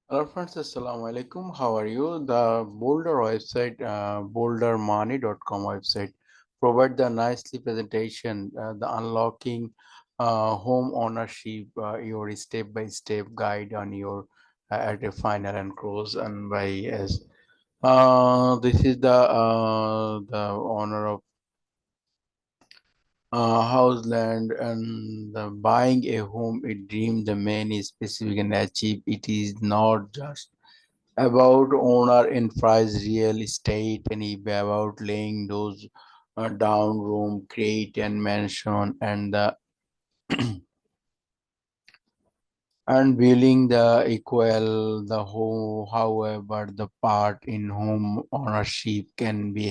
Hello friends, Assalamu alaikum. How are you? The Boulder website, bouldermoney.com website, provide the nicely presentation, the unlocking home ownership, your step-by-step guide on your at a final and close and by as. This is the owner of house land and the buying a home. A dream, the man is specific and achieve. It is not just about owner in price real estate and about laying those down room create and mansion and the and building the equal the home. However, the part in home ownership can be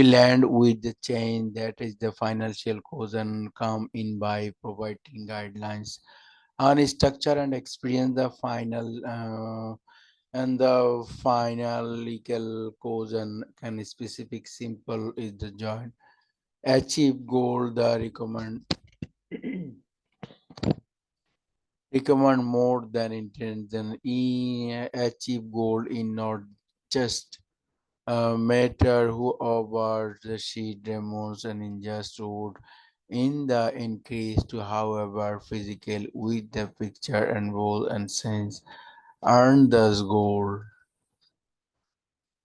land with the change. That is the financial cause and come in by providing guidelines on structure and experience the final and the final legal cause and can specific simple is the joint achieve goal the recommend more than intention achieve goal in not just matter who over the sheet demos and in just wood in the increase to however physical with the picture and role and sense earn this goal.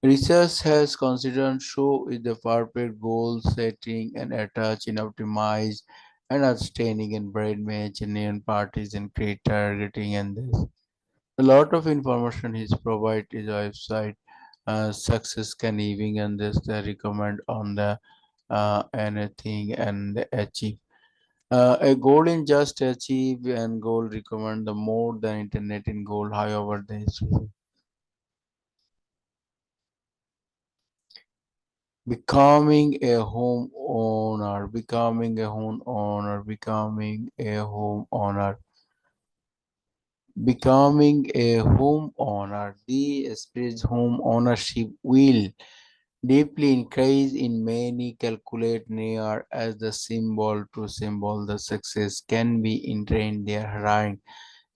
Research has considered show is the perfect goal setting and attach in optimize and outstanding in brain match and parties and create targeting and this. A lot of information is provided is website success can even and this they recommend on the anything and achieve. A goal in just achieve and goal recommend the more than internet in goal. However, this becoming a homeowner, becoming a homeowner. The spirit home ownership will deeply increase in many calculate near as the symbol to symbol the success can be ingrained their heroin.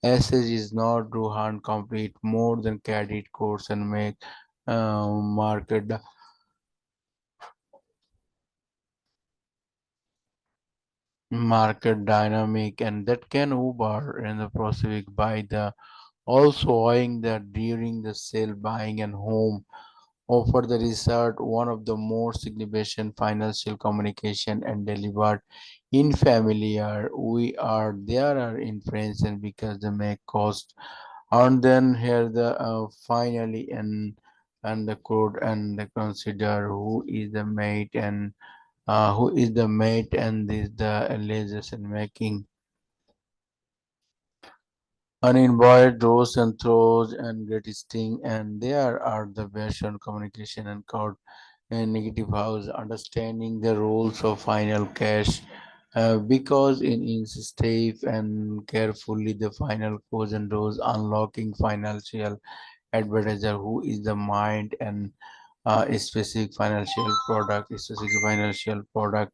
Essence is not to hand complete more than credit course and make market dynamic and that can uber in the process by the also owing that during the sale buying and home offer the research one of the most significant financial communication and delivered in familiar we are there are inference and because they make cost and then here the finally and the code and the consider who is the mate and who is the mate and this the legislation making uninvited rows and throws and great sting and there are the version communication and code and negative house understanding the rules of final cash because in safe and carefully the final cause and those unlocking financial advertiser who is the mind and specific financial product.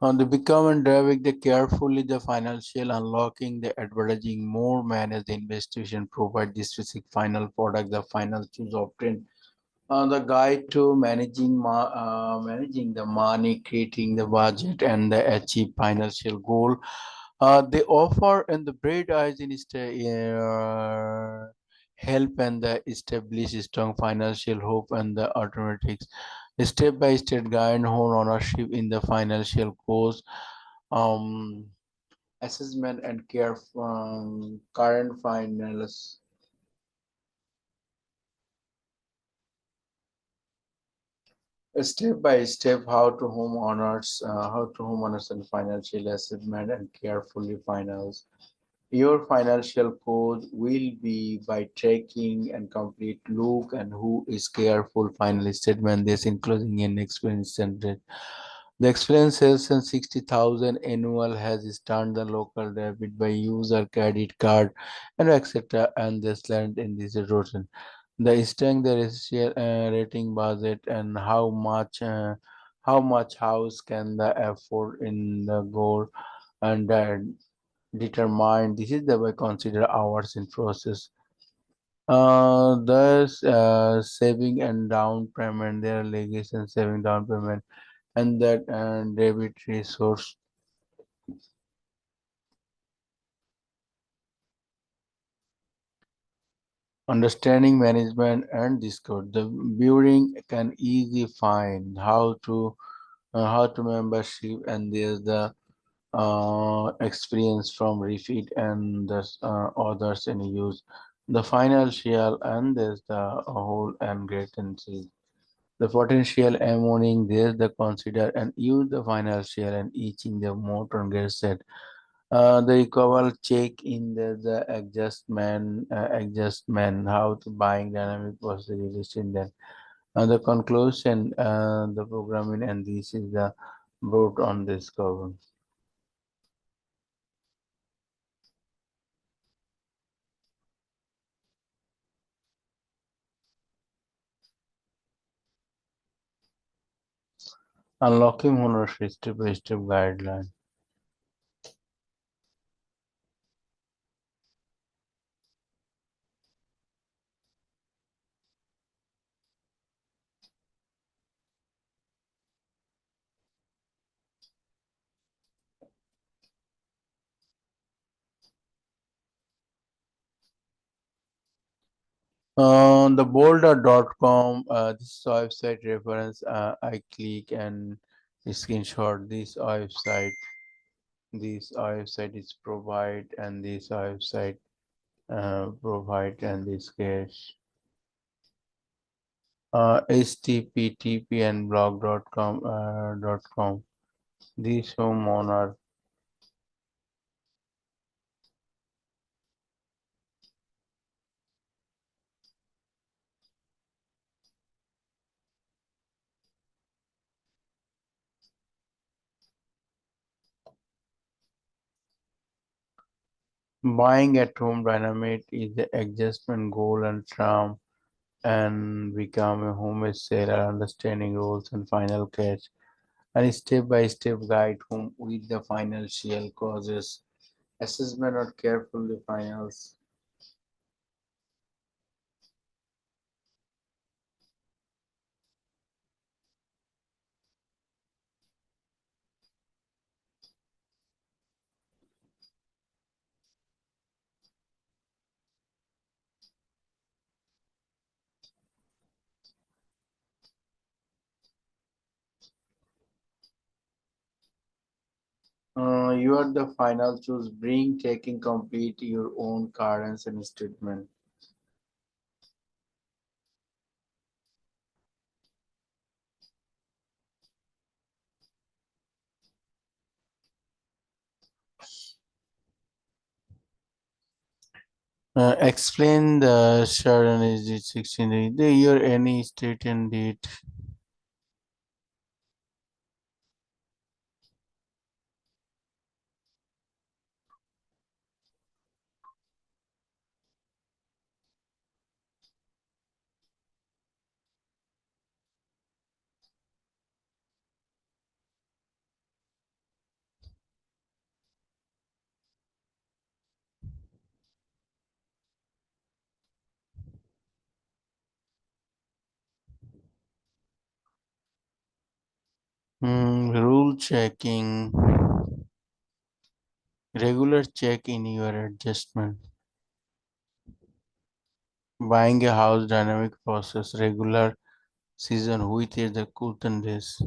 On the become and driving the carefully the financial unlocking the advertising more manage the investigation provide the specific final product the final choose obtain the guide to managing the money creating the budget and the achieve financial goal. They offer and the bread eyes in help and the establish strong financial hope and the alternatives. Step by step guide home ownership in the financial course, um, assessment and care from current finance. Step by step, how to homeowners and financial assessment and carefully finance. Your financial code will be by tracking and complete look and who is careful final statement. This including an experience center. The experience says and 60,000 annual has started the local debit by user credit card and etc. And this land in this routine. The strength, the rating budget, and how much house can the afford in the goal and determine. This is the way consider hours in process. Thus, saving and down payment, there are legacy saving down payment, and that debit resource. Understanding management and discord. The viewing can easily find how to membership, and there's the experience from refit and the others in use. The financial and there's the whole and greatness. The potential ammoning there's the consider and use the financial and each in the motor gets set. The equal check in the adjustment how to buying dynamic possibilities in that. The conclusion the programming and this is the brought on this cover. Unlocking ownership step-by-step guideline. The boulder.com, this website reference, I click and screenshot this website is provide and this website provide and this cache. HTTP and blog.com .com. This homeowner buying at home dynamic is the adjustment goal and charm and become a home seller, understanding rules and final cash, and step-by-step guide home with the financial causes, assessment or carefully finals. You are the final choose, bring taking complete your own currents and statement. Explain the Sharon is it 16 the year any state and date. Rule checking. Regular check in your adjustment. Buying a house dynamic process. Regular season with is the curtain days.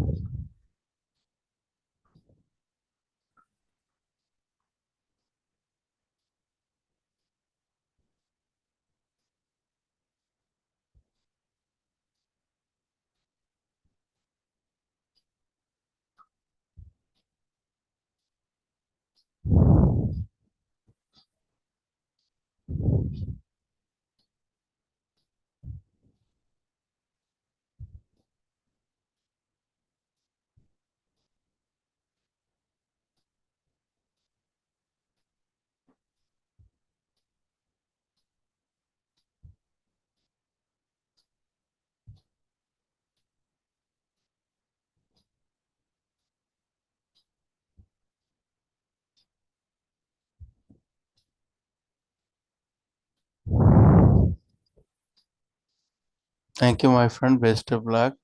Thank you, my friend. Best of luck.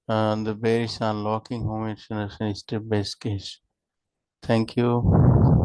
The bear is unlocking home insurance step by step. Thank you.